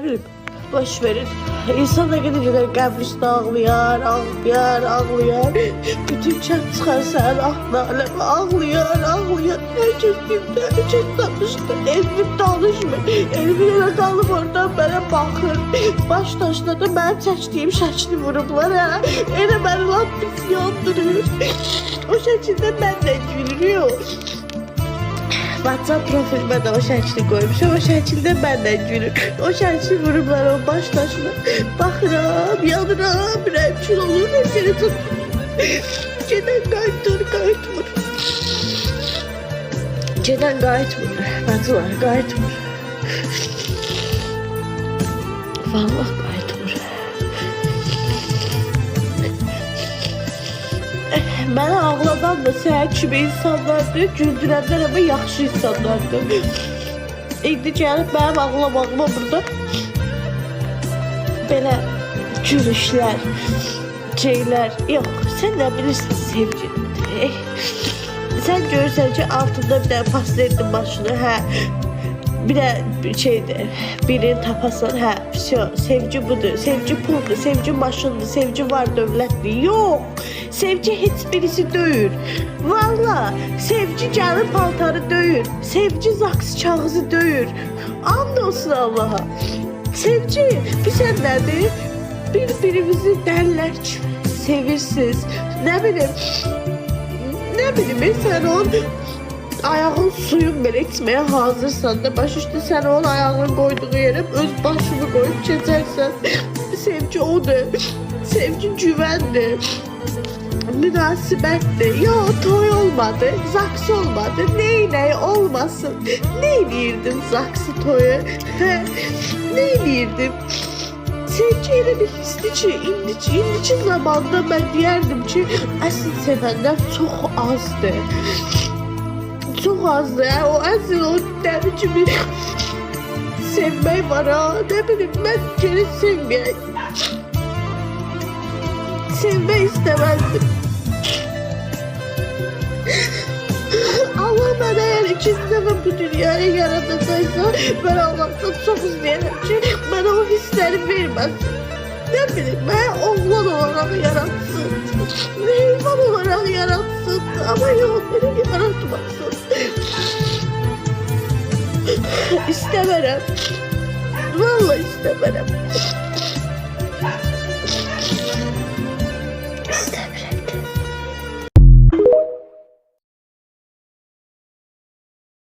bilmiyorum. Boş verin. İnsan da gidince qəbrisdə ağlayar, ağlayar, ağlayar. Bütün kənd çıxar sənin aklına, aləmə ağlayar, ağlayar. Herkes bildi, herkes tanıştı. Elvin tanışmır. Elvin elə qalıb oradan mənə baxır. Baş daşladı, mənim çəkdiyim şəkli vurublar, hə. Elə məni lap pis yandırır. O şəkildə mən də gülürüyor. WhatsApp profilimə də o şəkli qoymuşam, o şəkildə məndən gülür. O şəkli vurublar o baş daşına. Baxıram, yanıram, rəmçin olur, rəmçini tut. Gedən qayıtmır, qayıtmır. Gedən qayıtmır, bacılar, qayıtmır. Vallahi qayıtmır. Mənə ağladan da səhər kimi insanlardır, güldürənlər ama yaxşı insanlardır. İndi gəlib mənim ağlamağıma burada belə gülüşlər, şeylər. Yox, sən nə bilirsin sevgi? Sən görürsən ki, altında bir dənə pastelin başını, hə, bir de şeydir, birini tapasan, hə, sevgi budur, sevgi puldur, sevgi maşındır, sevgi var dövlətdir. Yox, sevgi heç birisi döyür. Valla, sevgi gəlir paltarı döyür, sevgi zaks kağızı döyür. And olsun Allah'a. Sevgi, bilsən nədir? Bir-birimizi dərlər kimi sevirsiniz. Nə bilim, sən onun ayağın suyun belə içməyə hazırsan da baş üstü sən onun ayağını koyduğu yere öz başını koyup geçersen sevgi odur. Sevgi güvendir. Münasibətdir. Yo, toy olmadı, zaks olmadı. Ney olmasın. Neyliyirdim zaksı toyu? Hə, neyliyirdim? Sevgi elə bir hisli ki, indiki zamanda mən deyərdim ki, əsl sevənlər çox azdır. Çok azdı ya, o əsl o dəri kimi sevmək var ha, ne bileyim ben geri sevməyək. Sevmək istəməzdim. Allah mənə eğer ikinci dəfə bu dünyaya yaradacaqsa, mən Allah'tan çox istəyərəm ki, mənə o hissləri verməsin. Ne bileyim ben oğlan olarak yaratsın, heyvan olarak yaratsın ama yok beni yaratmasın. İstemerem. Vallahi istemerem.